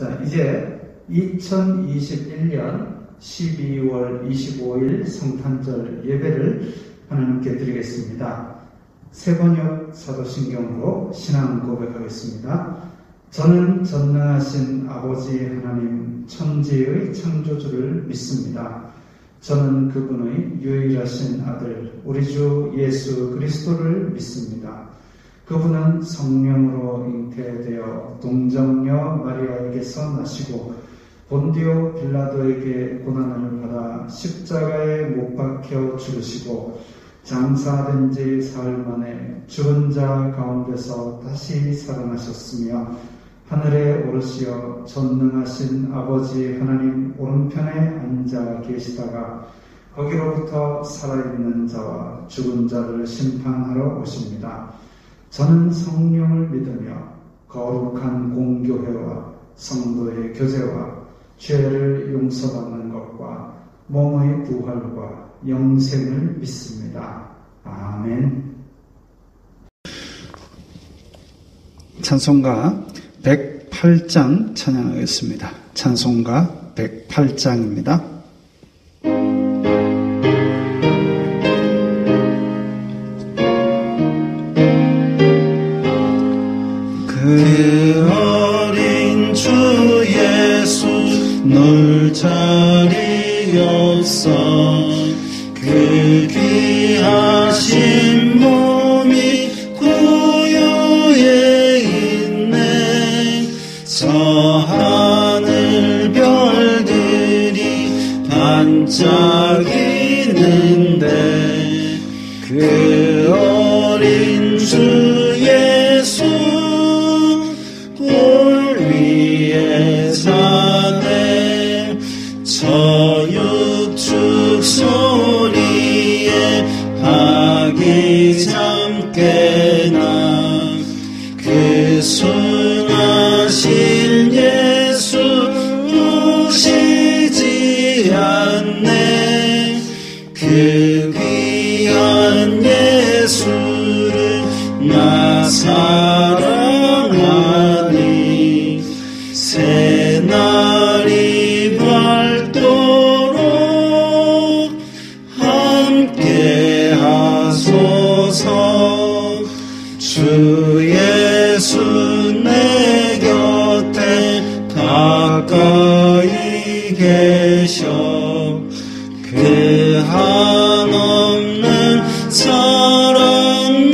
자, 이제 2021년 12월 25일 성탄절 예배를 하나님께 드리겠습니다. 세번역 사도신경으로 신앙 고백하겠습니다. 저는 전능하신 아버지 하나님 천지의 창조주를 믿습니다. 저는 그분의 유일하신 아들 우리 주 예수 그리스도를 믿습니다. 그분은 성령으로 잉태되어 동정녀 마리아에게서 나시고 본디오 빌라도에게 고난을 받아 십자가에 못 박혀 죽으시고 장사된 지 사흘 만에 죽은 자 가운데서 다시 살아나셨으며 하늘에 오르시어 전능하신 아버지 하나님 오른편에 앉아 계시다가 거기로부터 살아있는 자와 죽은 자를 심판하러 오십니다. 저는 성령을 믿으며 거룩한 공교회와 성도의 교제와 죄를 용서받는 것과 몸의 부활과 영생을 믿습니다. 아멘. 찬송가 108장 찬양하겠습니다. 찬송가 108장입니다. 그 어린 주 예수 널 자리 없어 그 귀하신 몸이 고요에 있네. 저 하늘 별들이 반짝이는데 그 어린 주 예수 볼 위에 사네. 저 육축 소리에 아기잠 깨나 그 순하신 예수 오시지 않네. 그 귀한 예수를 나 사랑하니 새날이 밝도록 함께 하소서. 주 예수 내 곁에 가까이 계셔 그 한없는 사랑을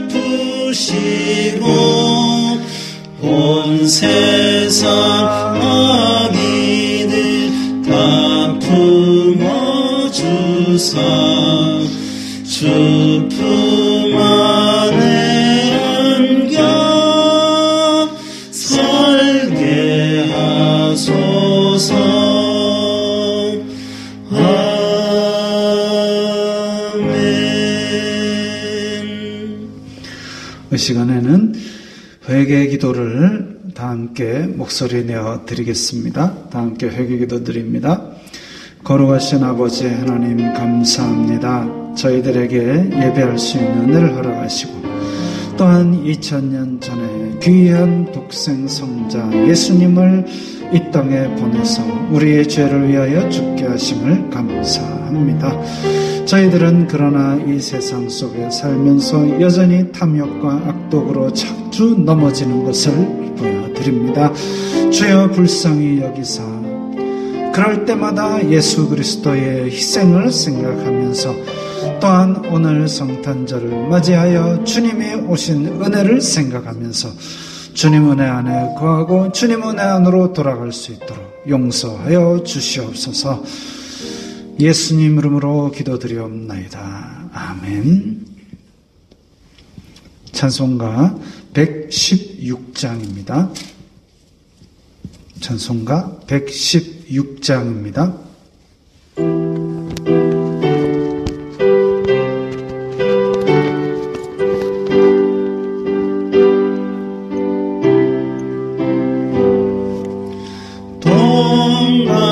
베푸시고 온 세상 아기들 다 품어주사 주 품 안에 안겨 살게 하소서. 아멘. 이 시간에는 회개 기도를 다 함께 목소리 내어 드리겠습니다. 다 함께 회개 기도 드립니다. 거룩하신 아버지 하나님 감사합니다. 저희들에게 예배할 수 있는 은혜를 허락하시고 또한 2000년 전에 귀한 독생 성자 예수님을 이 땅에 보내서 우리의 죄를 위하여 죽게 하심을 감사합니다. 저희들은 그러나 이 세상 속에 살면서 여전히 탐욕과 악독으로 자주 넘어지는 것을 보여드립니다. 주여 불쌍히 여기사 그럴 때마다 예수 그리스도의 희생을 생각하면서 또한 오늘 성탄절을 맞이하여 주님이 오신 은혜를 생각하면서 주님 은혜 안에 거하고 주님 은혜 안으로 돌아갈 수 있도록 용서하여 주시옵소서. 예수님 이름으로 기도드리옵나이다. 아멘. 찬송가 116장입니다. 찬송가 116장입니다.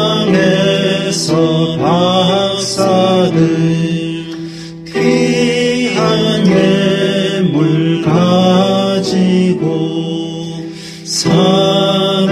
동방에서 박사들 귀한 예물 가지고 사랑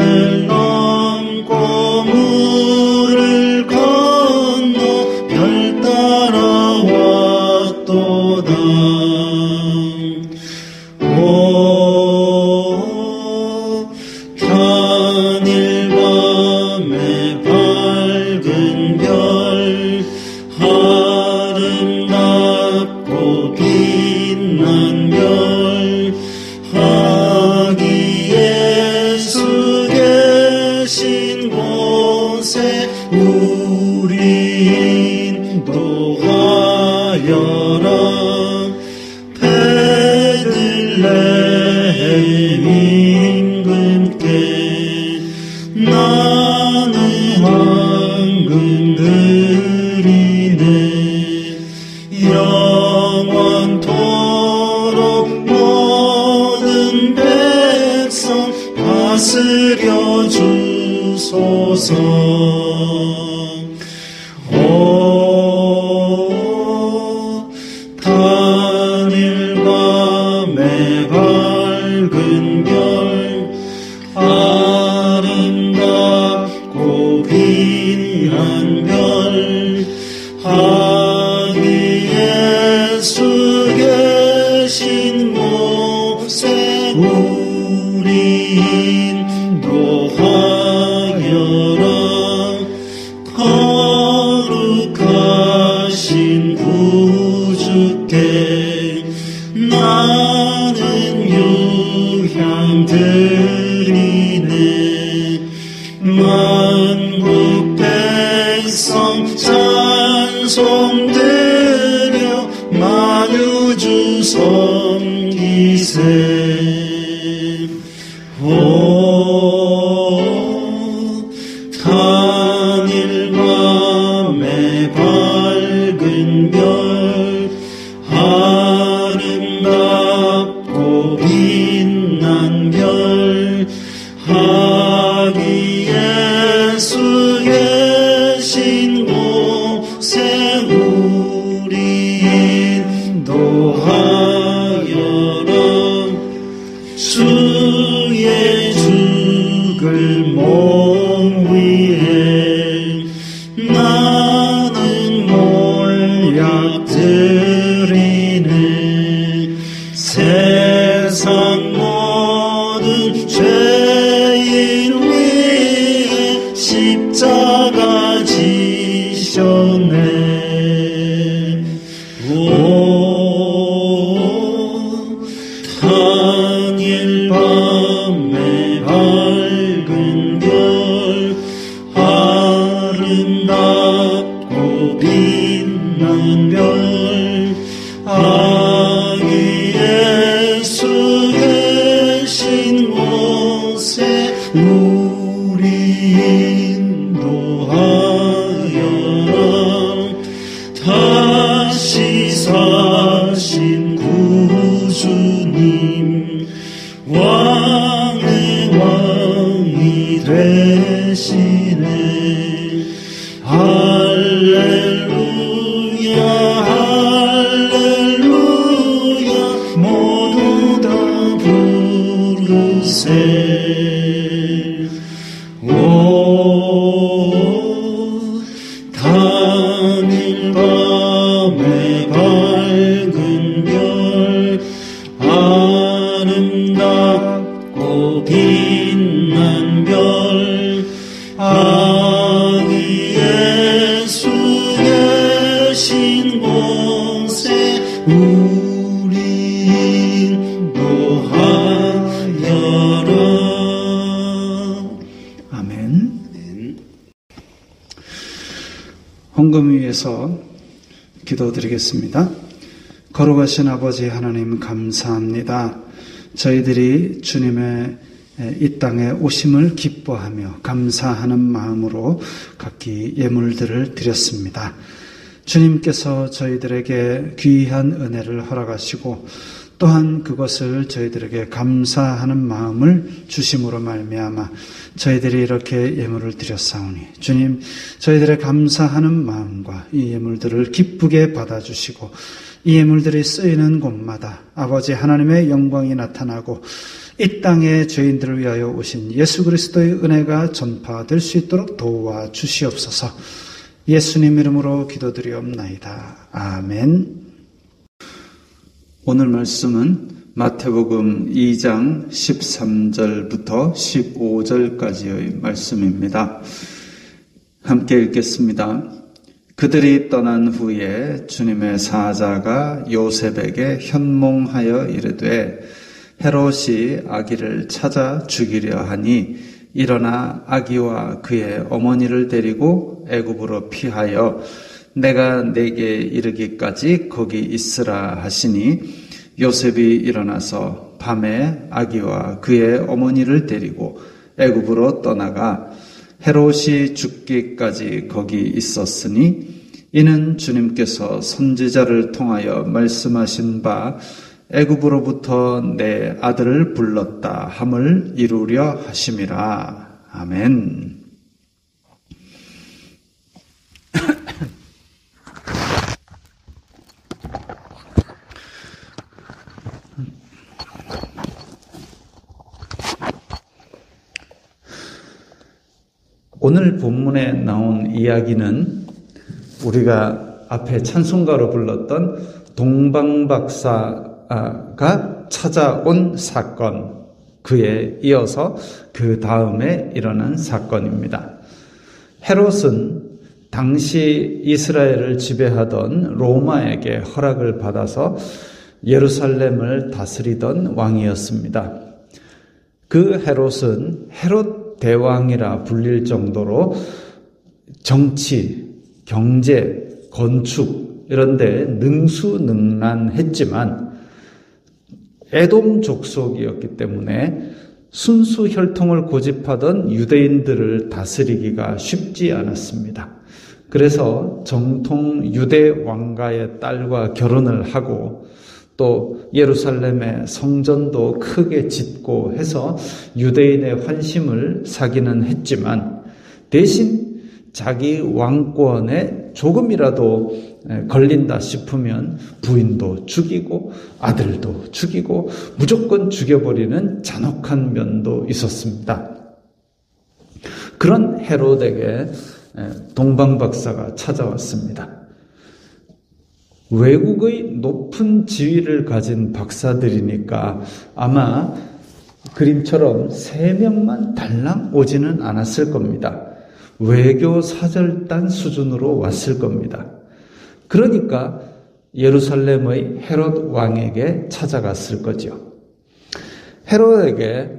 나는 황금 드리네 영원토록 모든 백성 다스려 주소서. 단일 밤의 밝은 별 아름답고 빛난 별 하늘에 수 계신 곳에 우리 인도하여라. 거룩하신 구주께 나는 유향 드리네 만국 백성 찬송 드려 만유주 섬기세. 단일 밤의 밝은 별 아름답고 빛난 별 하기에 수 계신 곳에 우리 인도하여라. 주의 죽을 몸 위에 나는 몰약 드리네 세상 모든 죄인 위에 십자가 지셨네. 단일 밤의 밝은 별 아름답고 빛난 별 하기에 수 계신 곳에 우리 인도하여라. 다시 사신 구주님 왕의 왕이 되시네. 할렐루야 할렐루야 모두 다 부르세. 단일 밤의 밝은 별 아름답고 빛난 별 하기에 수 계신 곳에 우리 인도하여라. 아멘. 헌금 위에서 기도드리겠습니다. 거룩하신 아버지 하나님 감사합니다. 저희들이 주님의 이 땅에 오심을 기뻐하며 감사하는 마음으로 각기 예물들을 드렸습니다. 주님께서 저희들에게 귀한 은혜를 허락하시고 또한 그것을 저희들에게 감사하는 마음을 주심으로 말미암아 저희들이 이렇게 예물을 드렸사오니 주님 저희들의 감사하는 마음과 이 예물들을 기쁘게 받아주시고 이 예물들이 쓰이는 곳마다 아버지 하나님의 영광이 나타나고 이 땅에 죄인들을 위하여 오신 예수 그리스도의 은혜가 전파될 수 있도록 도와주시옵소서. 예수님 이름으로 기도드리옵나이다. 아멘. 오늘 말씀은 마태복음 2장 13절부터 15절까지의 말씀입니다. 함께 읽겠습니다. 그들이 떠난 후에 주님의 사자가 요셉에게 현몽하여 이르되 헤롯이 아기를 찾아 죽이려 하니 일어나 아기와 그의 어머니를 데리고 애굽으로 피하여 내가 내게 이르기까지 거기 있으라 하시니 요셉이 일어나서 밤에 아기와 그의 어머니를 데리고 애굽으로 떠나가 헤롯이 죽기까지 거기 있었으니 이는 주님께서 선지자를 통하여 말씀하신 바 애굽으로부터 내 아들을 불렀다 함을 이루려 하심이라. 아멘. 오늘 본문에 나온 이야기는 우리가 앞에 찬송가로 불렀던 동방박사가 찾아온 사건, 그에 이어서 그 다음에 일어난 사건입니다. 헤롯은 당시 이스라엘을 지배하던 로마에게 허락을 받아서 예루살렘을 다스리던 왕이었습니다. 그 헤롯은 헤롯 대왕이라 불릴 정도로 정치, 경제, 건축 이런 데 능수능란했지만 에돔 족속이었기 때문에 순수 혈통을 고집하던 유대인들을 다스리기가 쉽지 않았습니다. 그래서 정통 유대 왕가의 딸과 결혼을 하고 또 예루살렘의 성전도 크게 짓고 해서 유대인의 환심을 사기는 했지만 대신 자기 왕권에 조금이라도 걸린다 싶으면 부인도 죽이고 아들도 죽이고 무조건 죽여버리는 잔혹한 면도 있었습니다. 그런 헤롯에게 동방박사가 찾아왔습니다. 외국의 높은 지위를 가진 박사들이니까 아마 그림처럼 3명만 달랑 오지는 않았을 겁니다. 외교 사절단 수준으로 왔을 겁니다. 그러니까 예루살렘의 헤롯 왕에게 찾아갔을 거죠. 헤롯에게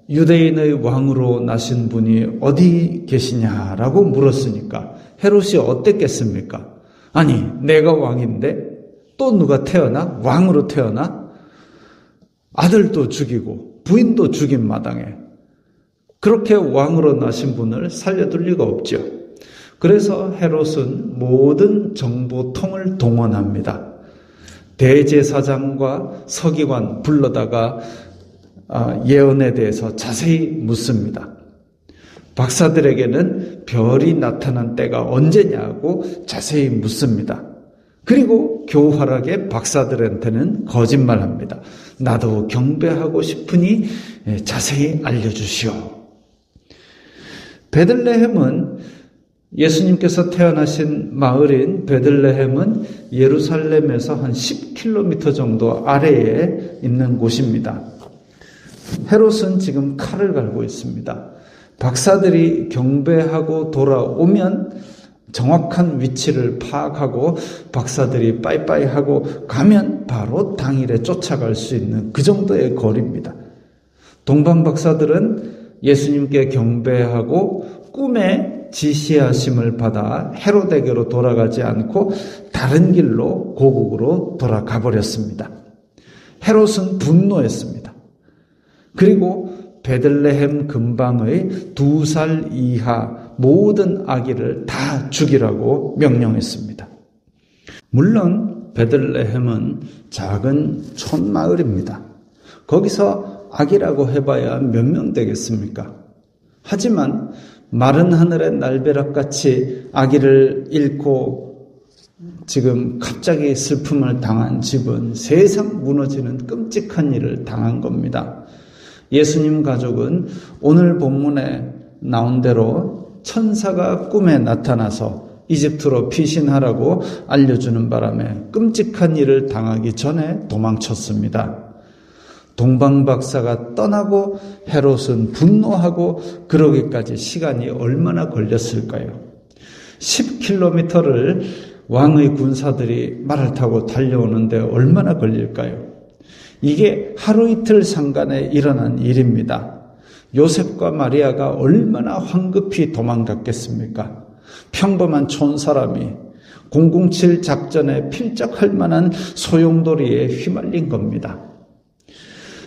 유대인의 왕으로 나신 분이 어디 계시냐라고 물었으니까 헤롯이 어땠겠습니까? 아니, 내가 왕인데 또 누가 태어나? 왕으로 태어나? 아들도 죽이고 부인도 죽인 마당에 그렇게 왕으로 나신 분을 살려둘 리가 없죠. 그래서 헤롯은 모든 정보통을 동원합니다. 대제사장과 서기관 불러다가 예언에 대해서 자세히 묻습니다. 박사들에게는 별이 나타난 때가 언제냐고 자세히 묻습니다. 그리고 교활하게 박사들한테는 거짓말합니다. 나도 경배하고 싶으니 자세히 알려주시오. 베들레헴은 예수님께서 태어나신 마을인 베들레헴은 예루살렘에서 한 10km 정도 아래에 있는 곳입니다. 헤롯은 지금 칼을 갈고 있습니다. 박사들이 경배하고 돌아오면 정확한 위치를 파악하고 박사들이 빠이빠이 하고 가면 바로 당일에 쫓아갈 수 있는 그 정도의 거리입니다. 동방 박사들은 예수님께 경배하고 꿈에 지시하심을 받아 헤롯에게로 돌아가지 않고 다른 길로 고국으로 돌아가 버렸습니다. 헤롯은 분노했습니다. 그리고 베들레헴 근방의 2살 이하 모든 아기를 다 죽이라고 명령했습니다. 물론 베들레헴은 작은 촌마을입니다. 거기서 아기라고 해봐야 몇 명 되겠습니까? 하지만 마른 하늘의 날벼락같이 아기를 잃고 지금 갑자기 슬픔을 당한 집은 세상 무너지는 끔찍한 일을 당한 겁니다. 예수님 가족은 오늘 본문에 나온 대로 천사가 꿈에 나타나서 이집트로 피신하라고 알려주는 바람에 끔찍한 일을 당하기 전에 도망쳤습니다. 동방박사가 떠나고 헤롯은 분노하고 그러기까지 시간이 얼마나 걸렸을까요? 10km를 왕의 군사들이 말을 타고 달려오는데 얼마나 걸릴까요? 이게 하루 이틀 상간에 일어난 일입니다. 요셉과 마리아가 얼마나 황급히 도망갔겠습니까? 평범한 촌사람이 007 작전에 필적할 만한 소용돌이에 휘말린 겁니다.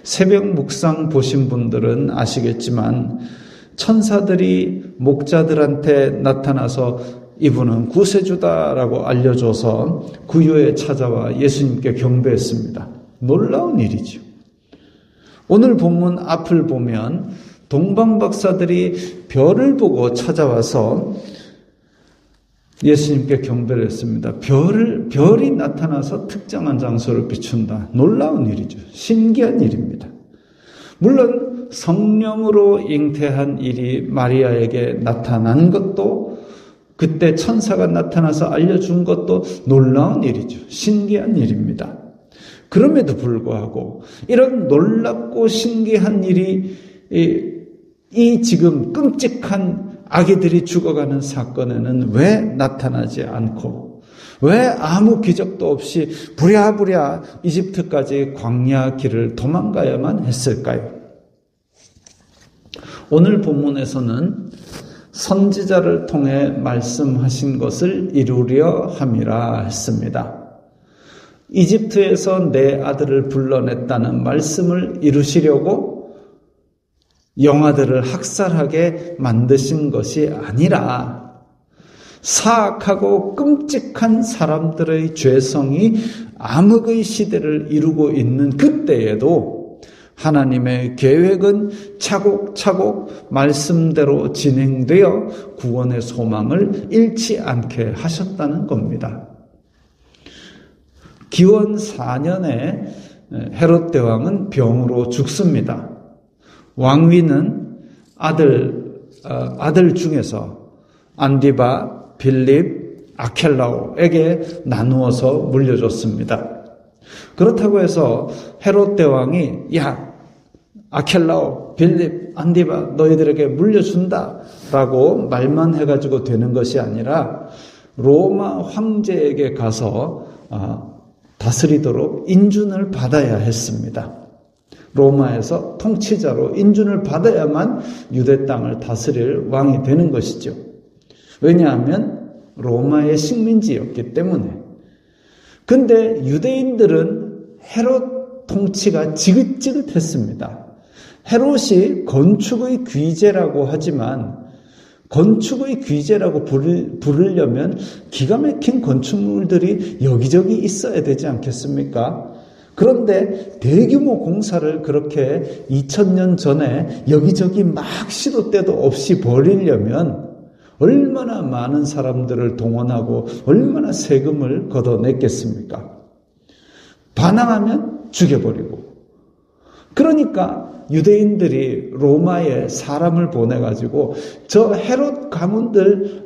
새벽 묵상 보신 분들은 아시겠지만 천사들이 목자들한테 나타나서 이분은 구세주다라고 알려줘서 구유에 찾아와 예수님께 경배했습니다. 놀라운 일이죠. 오늘 본문 앞을 보면 동방박사들이 별을 보고 찾아와서 예수님께 경배를 했습니다. 별이 나타나서 특정한 장소를 비춘다. 놀라운 일이죠. 신기한 일입니다. 물론 성령으로 잉태한 일이 마리아에게 나타난 것도, 그때 천사가 나타나서 알려준 것도 놀라운 일이죠. 신기한 일입니다. 그럼에도 불구하고 이런 놀랍고 신기한 일이 이 지금 끔찍한 아기들이 죽어가는 사건에는 왜 나타나지 않고, 왜 아무 기적도 없이 부랴부랴 이집트까지 광야 길을 도망가야만 했을까요? 오늘 본문에서는 선지자를 통해 말씀하신 것을 이루려 함이라 했습니다. 이집트에서 내 아들을 불러냈다는 말씀을 이루시려고 영아들을 학살하게 만드신 것이 아니라 사악하고 끔찍한 사람들의 죄성이 암흑의 시대를 이루고 있는 그때에도 하나님의 계획은 차곡차곡 말씀대로 진행되어 구원의 소망을 잃지 않게 하셨다는 겁니다. 기원 4년에 헤롯 대왕은 병으로 죽습니다. 왕위는 아들 중에서 안디바, 빌립, 아켈라오에게 나누어서 물려줬습니다. 그렇다고 해서 헤롯 대왕이 아켈라오, 빌립, 안디바 너희들에게 물려준다라고 말만 해가지고 되는 것이 아니라 로마 황제에게 가서 다스리도록 인준을 받아야 했습니다. 로마에서 통치자로 인준을 받아야만 유대 땅을 다스릴 왕이 되는 것이죠. 왜냐하면 로마의 식민지였기 때문에. 근데 유대인들은 헤롯 통치가 지긋지긋했습니다. 헤롯이 건축의 귀재라고 하지만 건축의 귀재라고 부르려면 기가 막힌 건축물들이 여기저기 있어야 되지 않겠습니까? 그런데 대규모 공사를 그렇게 2000년 전에 여기저기 막 시도 때도 없이 벌이려면 얼마나 많은 사람들을 동원하고 얼마나 세금을 걷어냈겠습니까? 반항하면 죽여버리고. 그러니까 유대인들이 로마에 사람을 보내가지고 저 헤롯 가문들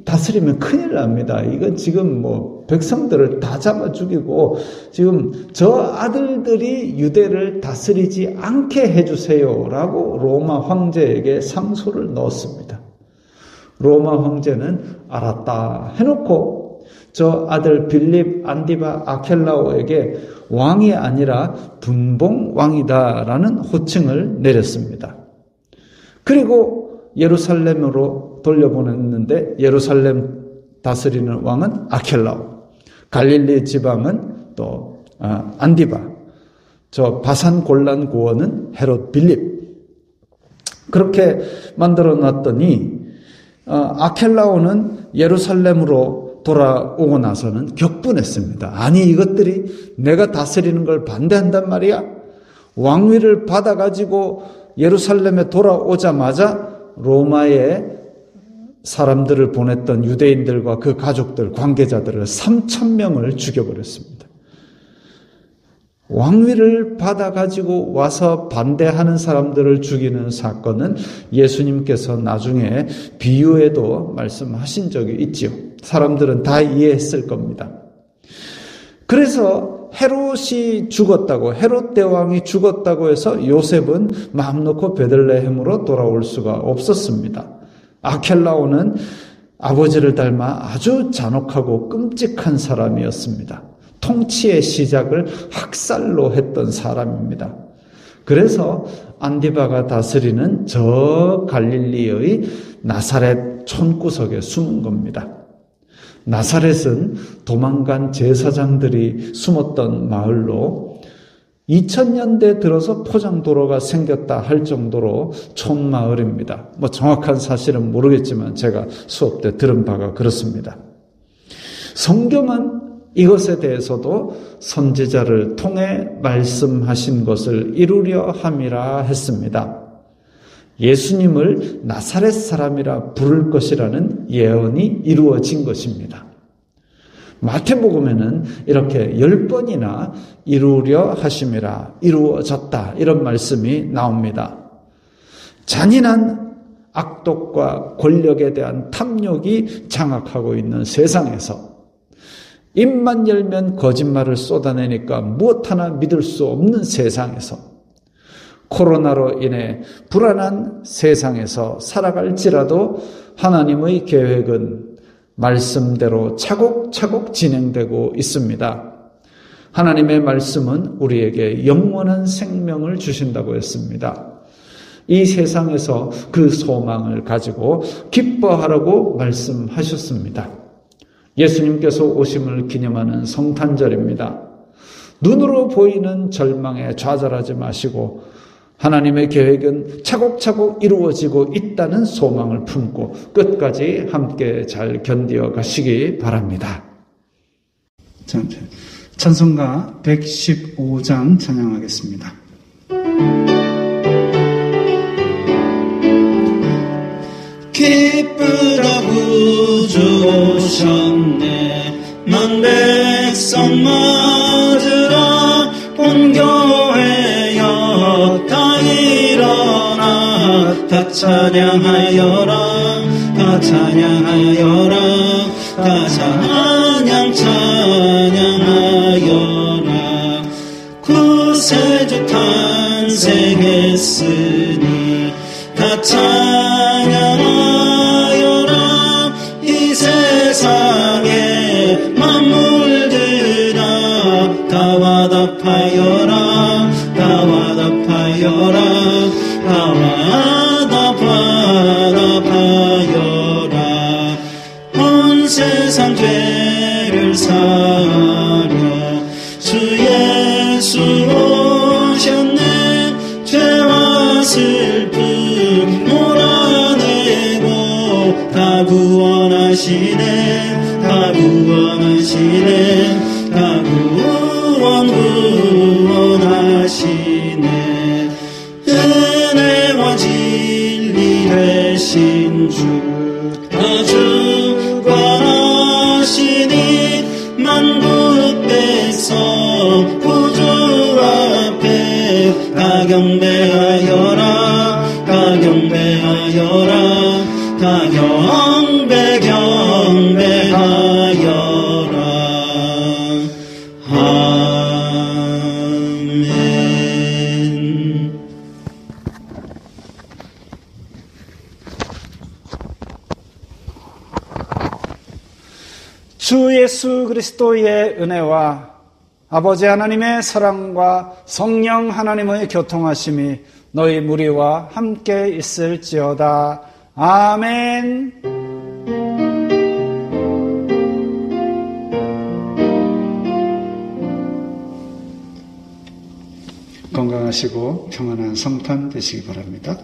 다스리면 큰일 납니다. 이건 지금 백성들을 다 잡아 죽이고 지금 저 아들들이 유대를 다스리지 않게 해주세요 라고 로마 황제에게 상소를 넣었습니다. 로마 황제는 알았다 해놓고 저 아들 빌립, 안디바, 아켈라오에게 왕이 아니라 분봉왕이다라는 호칭을 내렸습니다. 그리고 예루살렘으로 돌려보냈는데 예루살렘 다스리는 왕은 아켈라오, 갈릴리 지방은 또 안디바, 저 바산 골란 고원은 헤롯 빌립. 그렇게 만들어 놨더니 아켈라오는 예루살렘으로 돌아오고 나서는 격분했습니다. 아니 이것들이 내가 다스리는 걸 반대한단 말이야? 왕위를 받아가지고 예루살렘에 돌아오자마자 로마에 사람들을 보냈던 유대인들과 그 가족들, 관계자들을 3,000명을 죽여버렸습니다. 왕위를 받아가지고 와서 반대하는 사람들을 죽이는 사건은 예수님께서 나중에 비유에도 말씀하신 적이 있지요. 사람들은 다 이해했을 겁니다. 그래서 헤롯이 죽었다고, 헤롯 대왕이 죽었다고 해서 요셉은 마음 놓고 베들레헴으로 돌아올 수가 없었습니다. 아켈라오는 아버지를 닮아 아주 잔혹하고 끔찍한 사람이었습니다. 통치의 시작을 학살로 했던 사람입니다. 그래서 안디바가 다스리는 저 갈릴리의 나사렛 촌구석에 숨은 겁니다. 나사렛은 도망간 제사장들이 숨었던 마을로 2000년대 들어서 포장도로가 생겼다 할 정도로 촌마을입니다. 정확한 사실은 모르겠지만 제가 수업 때 들은 바가 그렇습니다. 성경은 이것에 대해서도 선지자를 통해 말씀하신 것을 이루려 함이라 했습니다. 예수님을 나사렛 사람이라 부를 것이라는 예언이 이루어진 것입니다. 마태복음에는 이렇게 10번이나 이루려 하심이라, 이루어졌다, 이런 말씀이 나옵니다. 잔인한 악독과 권력에 대한 탐욕이 장악하고 있는 세상에서 입만 열면 거짓말을 쏟아내니까 무엇 하나 믿을 수 없는 세상에서, 코로나로 인해 불안한 세상에서 살아갈지라도 하나님의 계획은 말씀대로 차곡차곡 진행되고 있습니다. 하나님의 말씀은 우리에게 영원한 생명을 주신다고 했습니다. 이 세상에서 그 소망을 가지고 기뻐하라고 말씀하셨습니다. 예수님께서 오심을 기념하는 성탄절입니다. 눈으로 보이는 절망에 좌절하지 마시고 하나님의 계획은 차곡차곡 이루어지고 있다는 소망을 품고 끝까지 함께 잘 견디어 가시기 바랍니다. 찬송가 115장 찬양하겠습니다. 기쁘다 구주 오셨네 만 백성 맞으라 온 교회여 다 일어나 다 찬양하여라 다 찬양하여라 다 찬양하여라 구세주 탄생했으니 다 찬양하여라 이 세상에 만물들아 다 화답하여라 다 화답하여라 다 화답하여라 온 세상 죄를 사려 주 예수 오셨네 죄와 슬픔 몰아내고 다 구원하시네 다 구원하시네 다 구원하시네 은혜와 진리 되신 주 다 주관하시니 만국 백성 구주 앞에 다 경배하여라 다 경배하여라 다 경배하여라 아멘. 주 예수 그리스도의 은혜와 아버지 하나님의 사랑과 성령 하나님의 교통하심이 너희 무리와 함께 있을지어다. 아멘. 건강하시고 평안한 성탄 되시기 바랍니다.